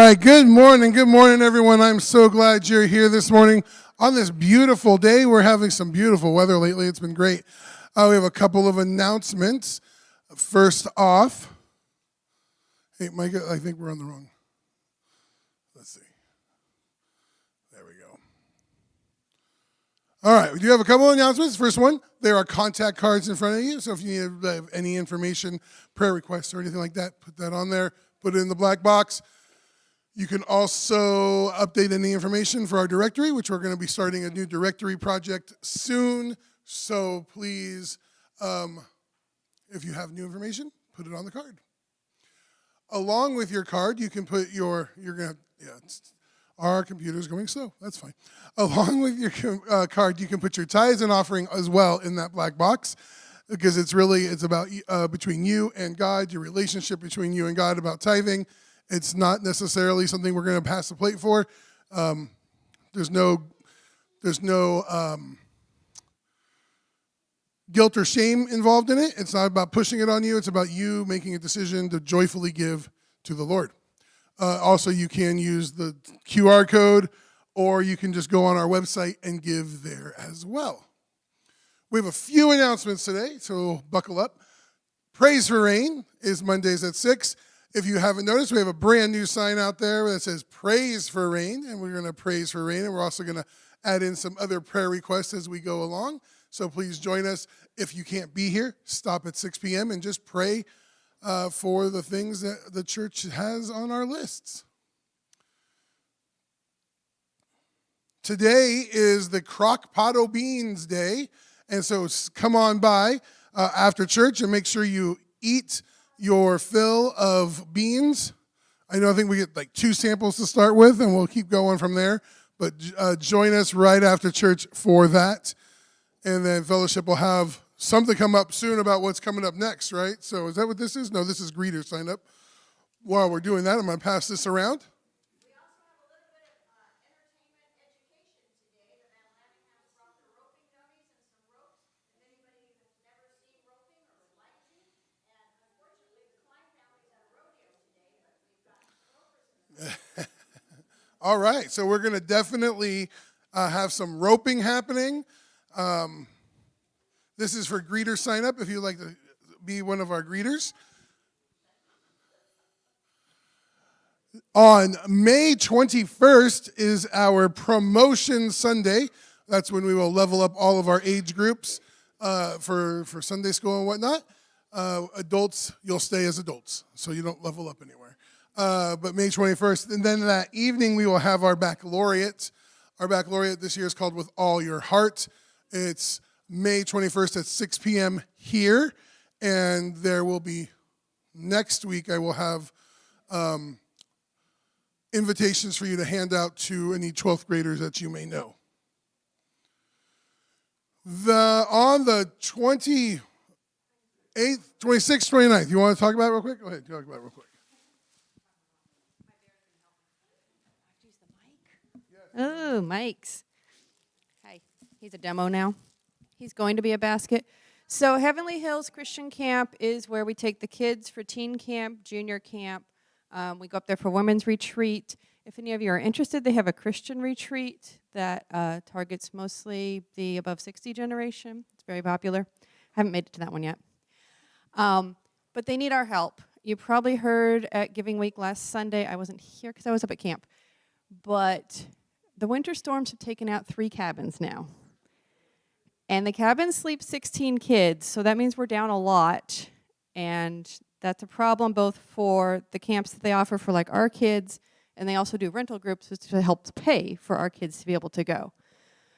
right, good morning, everyone. I'm so glad you're here this morning on this beautiful day. We're having some beautiful weather lately. It's been great. We have a couple of announcements. First off, hey, Micah, I think we're on the wrong. Let's see. There we go. All right, we do have a couple of announcements. First one, there are contact cards in front of you. So if you need any information, prayer requests, or anything like that, put that on there. Put it in the black box. You can also update any information for our directory, which we're going to be starting a new directory project soon. So please, if you have new information, put it on the card. Along with your card, you can put our computer's going slow. That's fine. Along with your card, you can put your tithes and offering as well in that black box, because it's about between you and God, your relationship between you and God about tithing. It's not necessarily something we're going to pass the plate for. There's no guilt or shame involved in it. It's not about pushing it on you. It's about you making a decision to joyfully give to the Lord. Also, you can use the QR code, or you can just go on our website and give there as well. We have a few announcements today, so buckle up. Praise for Rain is Mondays at 6. If you haven't noticed, we have a brand new sign out there that says Praise for Rain, and we're going to praise for rain, and we're also going to add in some other prayer requests as we go along. So please join us. If you can't be here, stop at 6 p.m. and just pray for the things that the church has on our lists. Today is the Crock Pot o' Beans Day, and so come on by after church and make sure you eat your fill of beans. I think we get like 2 samples to start with, and we'll keep going from there. But join us right after church for that. And then fellowship will have something come up soon about what's coming up next, right? So is that what this is? No, this is greeter sign up. While we're doing that, I'm going to pass this around. We also have a little bit of entertainment education today. The Man Lazarus brought the roping dummies and some ropes. If anybody has never seen roping or would like to, and unfortunately the Klein family's at a rodeo today, but we've got ropers. All right, so we're going to definitely have some roping happening. This is for greeter sign up if you'd like to be one of our greeters. On May 21st is our promotion Sunday. That's when we will level up all of our age groups for Sunday school and whatnot. Adults, you'll stay as adults, so you don't level up anywhere. But May 21st, and then that evening we will have our baccalaureate. Our baccalaureate this year is called With All Your Heart. It's May 21st at 6 p.m. here, and there will be, next week I will have invitations for you to hand out to any 12th graders that you may know. On the 28th, 26th, 29th, you want to talk about it real quick? Go ahead, talk about it real quick. Oh, Mike's. Hi. He's a demo now. He's going to be a basket. So Heavenly Hills Christian Camp is where we take the kids for teen camp, junior camp. We go up there for women's retreat. If any of you are interested, they have a Christian retreat that targets mostly the above 60 generation. It's very popular. I haven't made it to that one yet. But they need our help. You probably heard at Giving Week last Sunday. I wasn't here because I was up at camp. But the winter storms have taken out 3 cabins now. And the cabins sleep 16 kids, so that means we're down a lot. And that's a problem both for the camps that they offer for like our kids, and they also do rental groups to help pay for our kids to be able to go.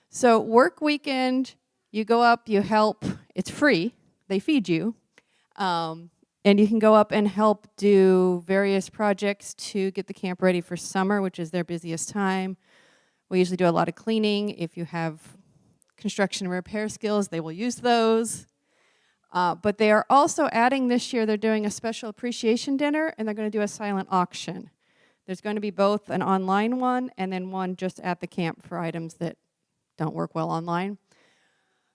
So work weekend, you go up, you help. It's free. They feed you. And you can go up and help do various projects to get the camp ready for summer, which is their busiest time. We usually do a lot of cleaning. If you have construction and repair skills, they will use those. But they are also adding this year, they're doing a special appreciation dinner, and they're going to do a silent auction. There's going to be both an online one and then one just at the camp for items that don't work well online.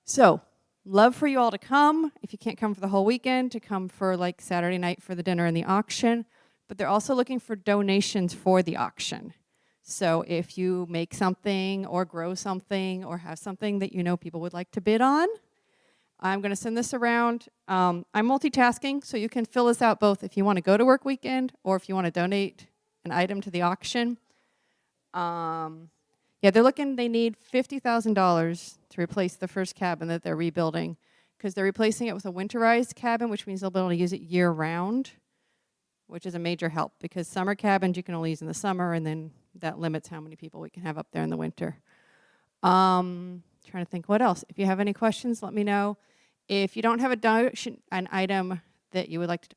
So, love for you all to come. If you can't come for the whole weekend, to come for like Saturday night for the dinner and the auction. but they're also looking for donations for the auction. So if you make something or grow something or have something that you know people would like to bid on, I'm going to send this around. I'm multitasking, so you can fill this out both if you want to go to work weekend or if you want to donate an item to the auction. Yeah, they need $50,000 to replace the first cabin that they're rebuilding because they're replacing it with a winterized cabin, which means they'll be able to use it year-round, which is a major help because summer cabins you can only use in the summer, and then that limits how many people we can have up there in the winter. Trying to think what else. If you have any questions, let me know. If you don't have an item that you would like to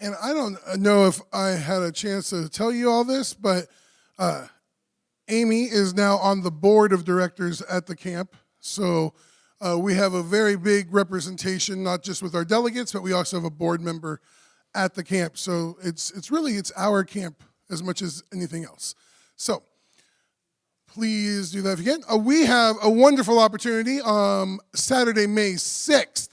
And I don't know if I had a chance to tell you all this, but Amy is now on the board of directors at the camp. So we have a very big representation, not just with our delegates, but we also have a board member at the camp. So it's really our camp as much as anything else. So please do that again. We have a wonderful opportunity Saturday, May 6th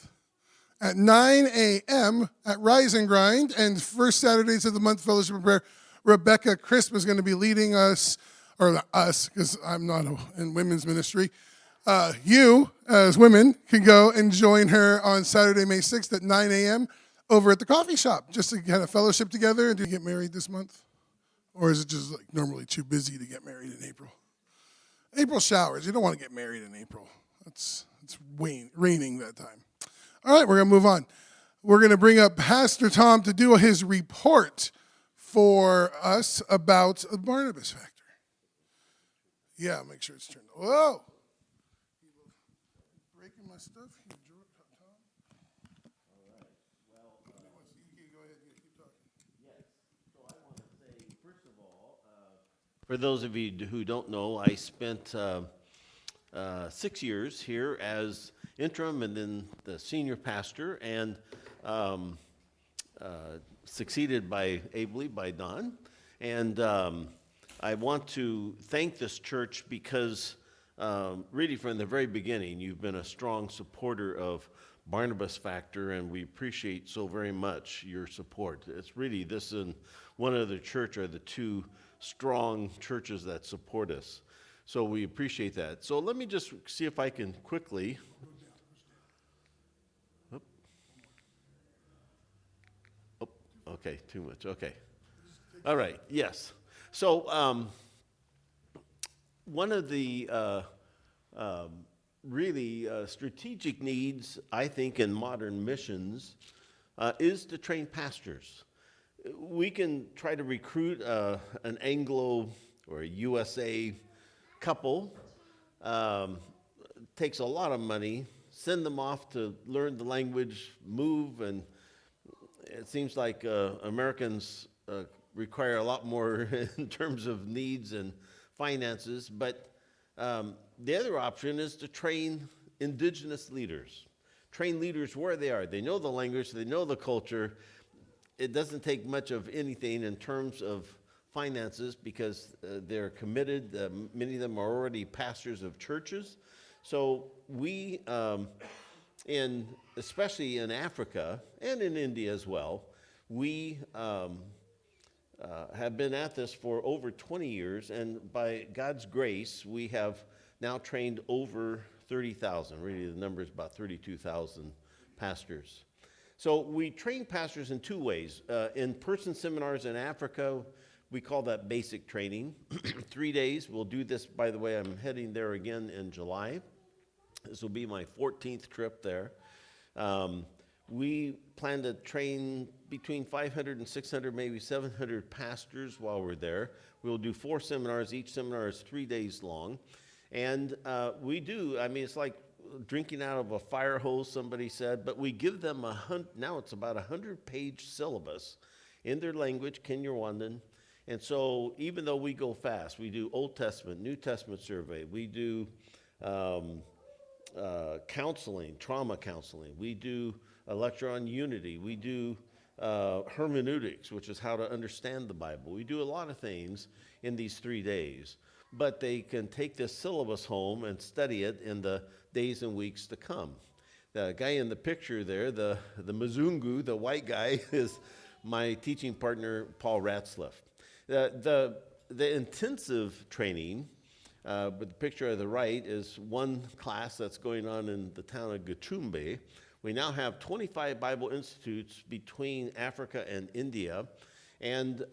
at 9 a.m. at Rise and Grind, and first Saturdays of the month, Fellowship of Prayer. Rebecca Crisp is going to be leading us, or us, because I'm not in women's ministry. You, as women, can go and join her on Saturday, May 6th at 9 a.m. over at the coffee shop, just to kind of fellowship together. And do you get married this month? Or is it just like normally too busy to get married in April? April showers. You don't want to get married in April. It's raining that time. All right, we're going to move on. We're going to bring up Pastor Tom to do his report for us about the Barnabas Factor. Yeah, make sure it's turned on. Whoa! Breaking my stuff here, Tom. All right. Well, you can go ahead and keep talking. yes. So I want to say, first of all, for those of you who don't know, I spent 6 years here as interim and then the senior pastor, and succeeded ably by Don. And I want to thank this church because really from the very beginning, you've been a strong supporter of Barnabas Factor, and we appreciate so very much your support. It's really, this and one other church are the two strong churches that support us. So we appreciate that. So let me just see if I can quickly. Oh, okay, too much. Okay. All right, yes. So one of the really strategic needs, I think, in modern missions is to train pastors. We can try to recruit an Anglo or a USA couple, takes a lot of money, send them off to learn the language, move, and it seems like Americans require a lot more in terms of needs and finances, but the other option is to train indigenous leaders. Train leaders where they are. They know the language, they know the culture. It doesn't take much of anything in terms of finances because they're committed. Many of them are already pastors of churches. So we, especially in Africa and in India as well, we have been at this for over 20 years, and by God's grace, we have now trained over 30,000. Really, the number is about 32,000 pastors. So we train pastors in two ways. In-person seminars in Africa, we call that basic training. 3 days. We'll do this, by the way, I'm heading there again in July. This will be my 14th trip there. We plan to train between 500 and 600, maybe 700 pastors while we're there. We'll do 4 seminars. Each seminar is 3 days long. And we do, I mean, it's like drinking out of a fire hose, somebody said, but we give them now it's about 100-page syllabus in their language, Kinyarwandan. And so even though we go fast, we do Old Testament, New Testament survey, we do counseling, trauma counseling, we do a lecture on unity, we do hermeneutics, which is how to understand the Bible. We do a lot of things in these 3 days, but they can take this syllabus home and study it in the days and weeks to come. The guy in the picture there, the Mzungu, the white guy, is my teaching partner, Paul Ratzliff. The intensive training, but the picture on the right is one class that's going on in the town of Gachumbe. We now have 25 Bible institutes between Africa and India, and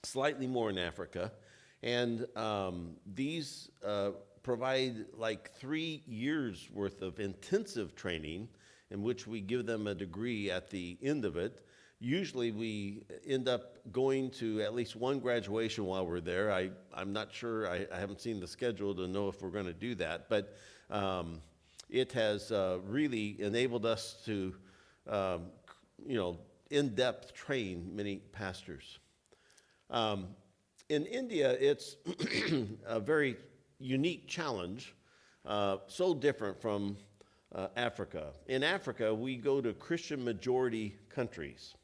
slightly more in Africa. And these provide like 3 years worth of intensive training in which we give them a degree at the end of it. Usually we end up going to at least one graduation while we're there. I'm not sure, I haven't seen the schedule to know if we're going to do that, but it has really enabled us to, in-depth train many pastors. In India, it's a very unique challenge, so different from Africa. In Africa, we go to Christian majority countries.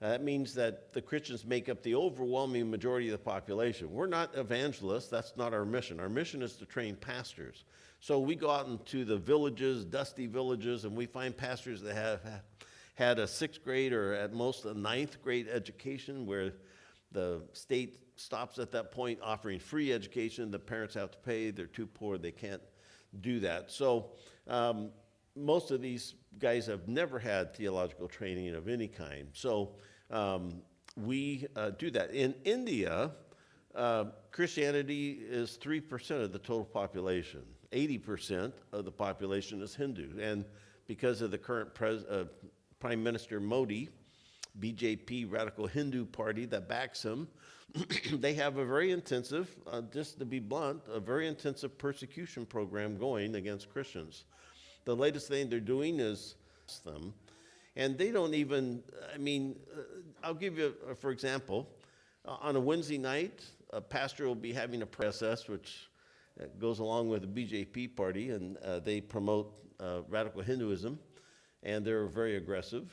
That means that the Christians make up the overwhelming majority of the population. We're not evangelists. That's not our mission. Our mission is to train pastors. So we go out into the villages, dusty villages, and we find pastors that have had a 6th grade or at most a 9th grade education, where the state stops at that point offering free education. The parents have to pay. They're too poor. They can't do that. So most of these guys have never had theological training of any kind. So we do that. In India, Christianity is 3% of the total population. 80% of the population is Hindu. And because of the current Prime Minister Modi, BJP, Radical Hindu Party, that backs him, they have a very intensive, just to be blunt, a very intensive persecution program going against Christians. The latest thing they're doing is them. And they don't even, I'll give you, for example, on a Wednesday night, a pastor will be having a process, which goes along with the BJP party, and they promote radical Hinduism, and they're very aggressive.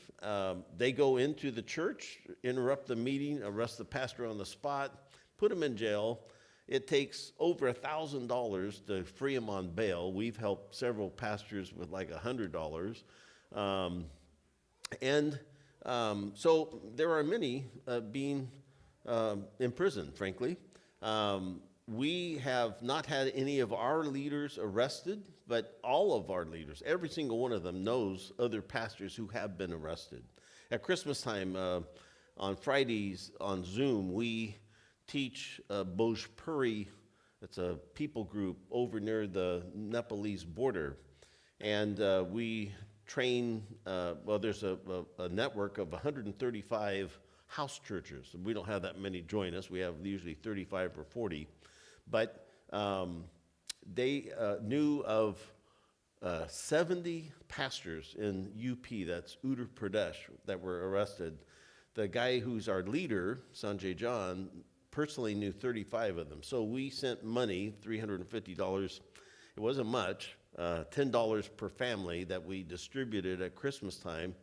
They go into the church, interrupt the meeting, arrest the pastor on the spot, put him in jail. It takes over $1,000 to free him on bail. We've helped several pastors with like $100. So there are many being imprisoned, frankly. We have not had any of our leaders arrested, but all of our leaders, every single one of them, knows other pastors who have been arrested. At Christmas time, on Fridays on Zoom, we teach Bhojpuri. It's a people group over near the Nepalese border. And we train, there's a network of 135 house churches. We don't have that many join us. We have usually 35 or 40. But they knew of 70 pastors in UP, that's Uttar Pradesh, that were arrested. The guy who's our leader, Sanjay John, personally knew 35 of them. So we sent money, $350. It wasn't much, $10 per family that we distributed at Christmas time.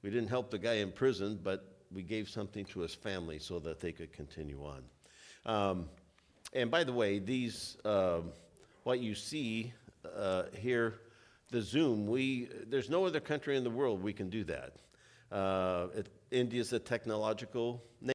We didn't help the guy in prison, but we gave something to his family so that they could continue on. And by the way, these, what you see here, the Zoom, there's no other country in the world we can do that. India's a technological nation.